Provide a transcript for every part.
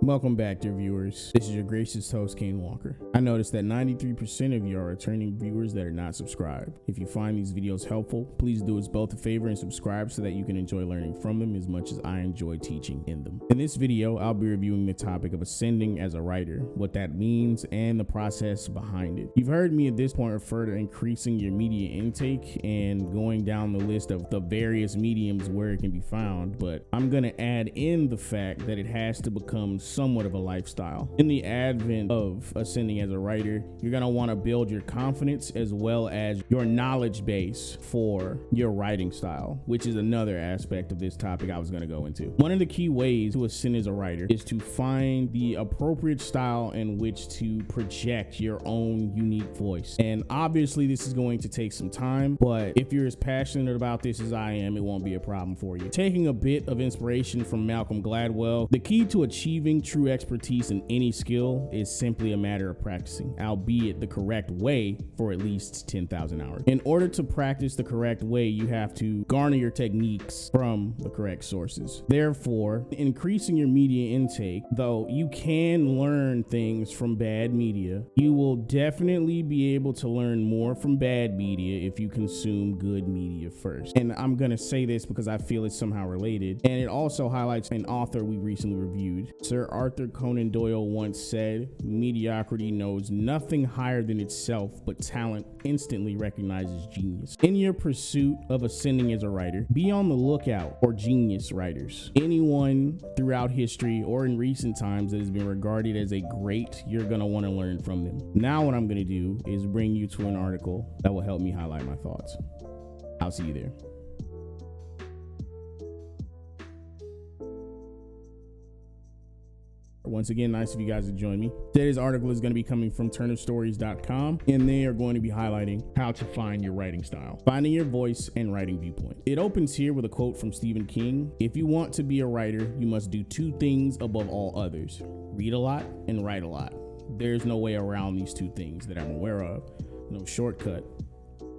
Welcome back, dear viewers. This is your gracious host, Kaine Walker. I noticed that 93% of you are returning viewers that are not subscribed. If you find these videos helpful, please do us both a favor and subscribe so that you can enjoy learning from them as much as I enjoy teaching in them. In this video, I'll be reviewing the topic of ascending as a writer, what that means, and the process behind it. You've heard me at this point refer to increasing your media intake and going down the list of the various mediums where it can be found, but I'm gonna add in the fact that it has to become somewhat of a lifestyle. In the advent of ascending as a writer, you're going to want to build your confidence as well as your knowledge base for your writing style, which is another aspect of this topic I was going to go into. One of the key ways to ascend as a writer is to find the appropriate style in which to project your own unique voice. And obviously this is going to take some time, but if you're as passionate about this as I am, it won't be a problem for you. Taking a bit of inspiration from Malcolm Gladwell, the key to achieving true expertise in any skill is simply a matter of practicing, albeit the correct way, for at least 10,000 hours. In order to practice the correct way, you have to garner your techniques from the correct sources. Therefore, increasing your media intake, though you can learn things from bad media, you will definitely be able to learn more from bad media if you consume good media first. And I'm gonna say this because I feel it's somehow related, and it also highlights an author we recently reviewed. Sir Arthur Conan Doyle once said, "Mediocrity knows nothing higher than itself, but talent instantly recognizes genius." In your pursuit of ascending as a writer, be on the lookout for genius writers. Anyone throughout history or in recent times that has been regarded as a great, you're gonna want to learn from them. Now what I'm gonna do is bring you to an article that will help me highlight my thoughts. I'll see you there. Once again, nice of you guys to join me. Today's article is going to be coming from turnerstories.com, and they are going to be highlighting how to find your writing style, finding your voice, and writing viewpoint. It opens here with a quote from Stephen King. "If you want to be a writer, you must do two things above all others: read a lot and write a lot. There's no way around these two things that I'm aware of, no shortcut.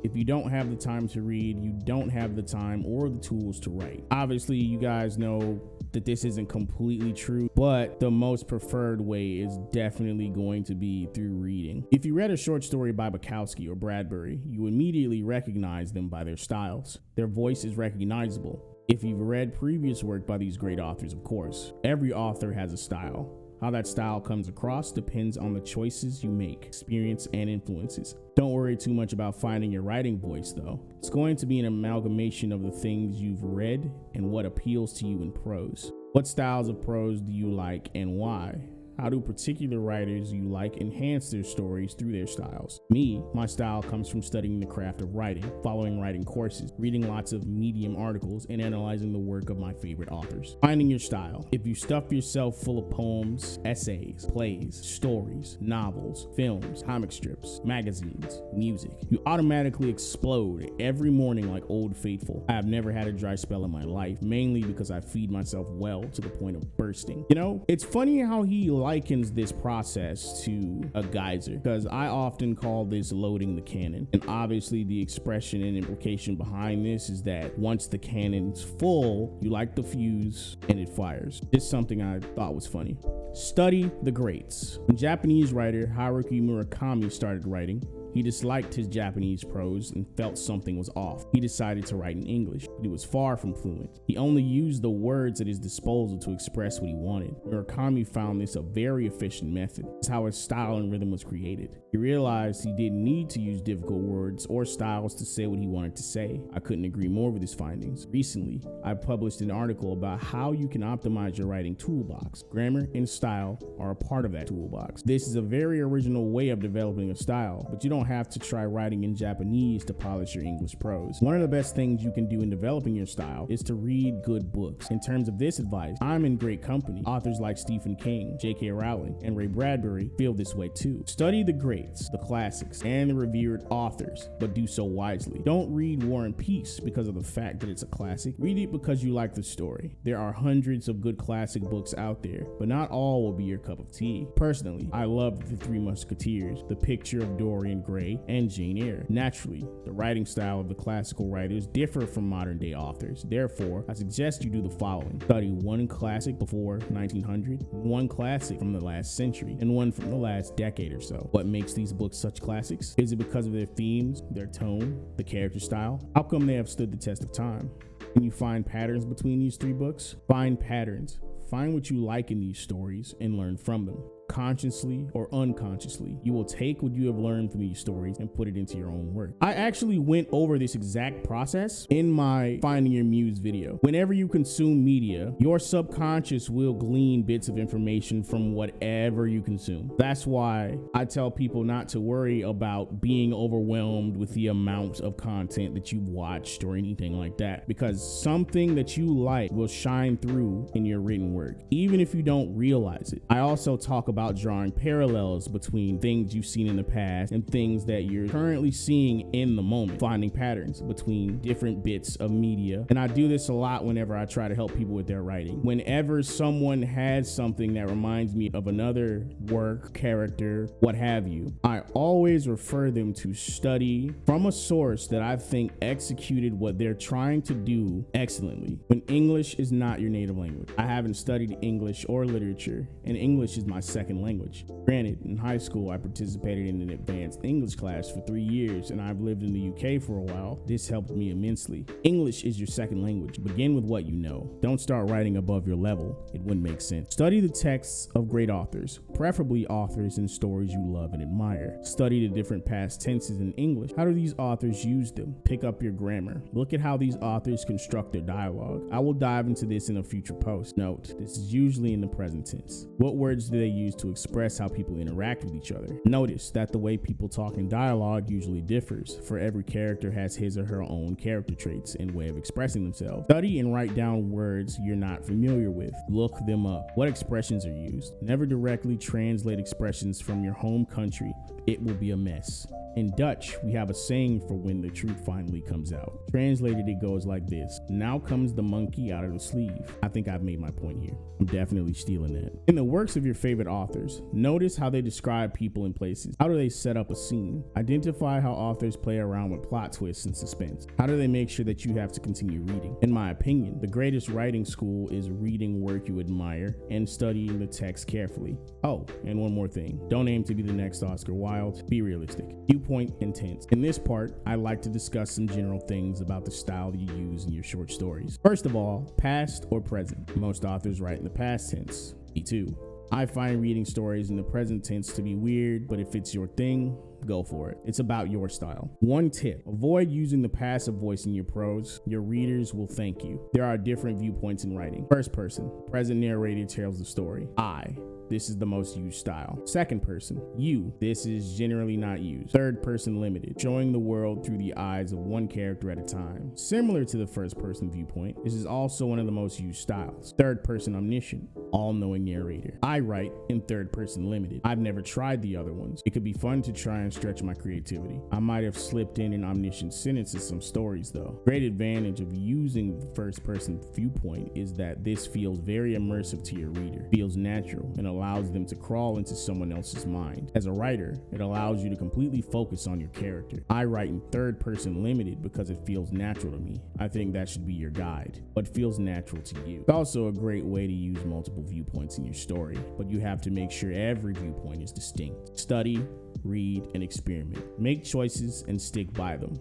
If you don't have the time to read, you don't have the time or the tools to write." Obviously, you guys know that this isn't completely true, but the most preferred way is definitely going to be through reading. If you read a short story by Bukowski or Bradbury, you immediately recognize them by their styles. Their voice is recognizable. If you've read previous work by these great authors, of course, every author has a style. How that style comes across depends on the choices you make, experience, and influences. Don't worry too much about finding your writing voice, though. It's going to be an amalgamation of the things you've read and what appeals to you in prose. What styles of prose do you like and why? How do particular writers you like enhance their stories through their styles? Me, my style comes from studying the craft of writing, following writing courses, reading lots of Medium articles, and analyzing the work of my favorite authors. Finding your style. If you stuff yourself full of poems, essays, plays, stories, novels, films, comic strips, magazines, music, you automatically explode every morning like Old Faithful. I have never had a dry spell in my life, mainly because I feed myself well to the point of bursting. You know, it's funny how he likens this process to a geyser, because I often call this loading the cannon. And obviously the expression and implication behind this is that once the cannon's full, you light the fuse and it fires. It's something I thought was funny. Study the greats. When Japanese writer Haruki Murakami started writing, he disliked his Japanese prose and felt something was off. He decided to write in English, but he was far from fluent. He only used the words at his disposal to express what he wanted. Murakami found this a very efficient method. It's how his style and rhythm was created. He realized he didn't need to use difficult words or styles to say what he wanted to say. I couldn't agree more with his findings. Recently, I published an article about how you can optimize your writing toolbox. Grammar and style are a part of that toolbox. This is a very original way of developing a style, but you don't have to try writing in Japanese to polish your English prose. One of the best things you can do in developing your style is to read good books. In terms of this advice, I'm in great company. Authors like Stephen King, J.K. Rowling, and Ray Bradbury feel this way too. Study the greats, the classics, and the revered authors, but do so wisely. Don't read War and Peace because of the fact that it's a classic. Read it because you like the story. There are hundreds of good classic books out there, but not all will be your cup of tea. Personally, I love The Three Musketeers, The Picture of Dorian Grey, and Jane Eyre. Naturally, the writing style of the classical writers differ from modern day authors. Therefore, I suggest you do the following. Study one classic before 1900, one classic from the last century, and one from the last decade or so. What makes these books such classics? Is it because of their themes, their tone, the character style? How come they have stood the test of time? Can you find patterns between these three books? Find patterns. Find what you like in these stories and learn from them. Consciously or unconsciously, you will take what you have learned from these stories and put it into your own work. I actually went over this exact process in my Finding Your Muse video. Whenever you consume media, your subconscious will glean bits of information from whatever you consume. That's why I tell people not to worry about being overwhelmed with the amount of content that you've watched or anything like that, because something that you like will shine through in your written work, even if you don't realize it. I also talk about drawing parallels between things you've seen in the past and things that you're currently seeing in the moment, finding patterns between different bits of media. And I do this a lot whenever I try to help people with their writing. Whenever someone has something that reminds me of another work, character, what have you, I always refer them to study from a source that I think executed what they're trying to do excellently. When English is not your native language, I haven't studied English or literature, and English is my second language. Granted, in high school, I participated in an advanced English class for 3 years, and I've lived in the UK for a while. This helped me immensely. English is your second language. Begin with what you know. Don't start writing above your level. It wouldn't make sense. Study the texts of great authors, preferably authors and stories you love and admire. Study the different past tenses in English. How do these authors use them? Pick up your grammar. Look at how these authors construct their dialogue. I will dive into this in a future post. Note, this is usually in the present tense. What words do they use to express how people interact with each other? Notice that the way people talk in dialogue usually differs, for every character has his or her own character traits and way of expressing themselves. Study and write down words you're not familiar with. Look them up. What expressions are used? Never directly translate expressions from your home country. It will be a mess. In Dutch, we have a saying for when the truth finally comes out. Translated, it goes like this: now comes the monkey out of the sleeve. I think I've made my point here. I'm definitely stealing that. In the works of your favorite authors, notice how they describe people and places. How do they set up a scene? Identify how authors play around with plot twists and suspense. How do they make sure that you have to continue reading? In my opinion, the greatest writing school is reading work you admire and studying the text carefully. Oh, and one more thing. Don't aim to be the next Oscar Wilde. Be realistic. Viewpoint and Tense. In this part, I like to discuss some general things about the style you use in your short stories. First of all, past or present. Most authors write in the past tense. Me too. I find reading stories in the present tense to be weird, but if it's your thing, go for it. It's about your style. One tip: avoid using the passive voice in your prose. Your readers will thank you. There are different viewpoints in writing. First person, present narrator tells the story. I. This is the most used style. Second person, you. This is generally not used. Third person limited, showing the world through the eyes of one character at a time. Similar to the first person viewpoint, this is also one of the most used styles. Third person omniscient, all-knowing narrator. I write in third person limited. I've never tried the other ones. It could be fun to try and stretch my creativity. I might have slipped in an omniscient sentence in some stories though. Great advantage of using the first person viewpoint is that this feels very immersive to your reader, feels natural, and allows them to crawl into someone else's mind. As a writer, it allows you to completely focus on your character. I write in third person limited because it feels natural to me. I think that should be your guide. What feels natural to you. It's also a great way to use multiple viewpoints in your story, but you have to make sure every viewpoint is distinct. Study, read, and experiment. Make choices and stick by them.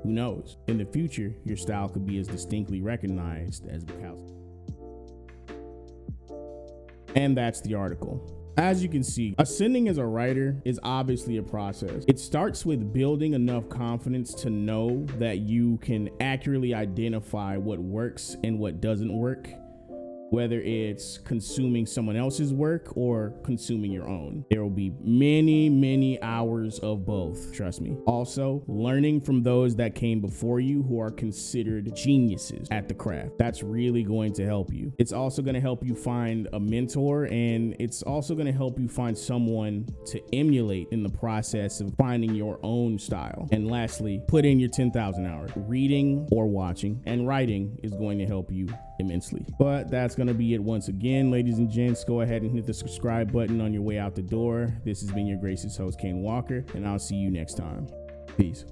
Who knows? In the future, your style could be as distinctly recognized as Bukowski. And that's the article. As you can see, ascending as a writer is obviously a process. It starts with building enough confidence to know that you can accurately identify what works and what doesn't work, whether it's consuming someone else's work or consuming your own. There will be many hours of both, trust me. Also, learning from those that came before you who are considered geniuses at the craft. That's really going to help you. It's also going to help you find a mentor, and it's also going to help you find someone to emulate in the process of finding your own style. And lastly, put in your 10,000 hours. Reading or watching and writing is going to help you immensely. But that's going to be it once again, ladies and gents. Go ahead and hit the subscribe button on your way out the door. This has been your gracious host, Kaine Walker, and I'll see you next time. Peace.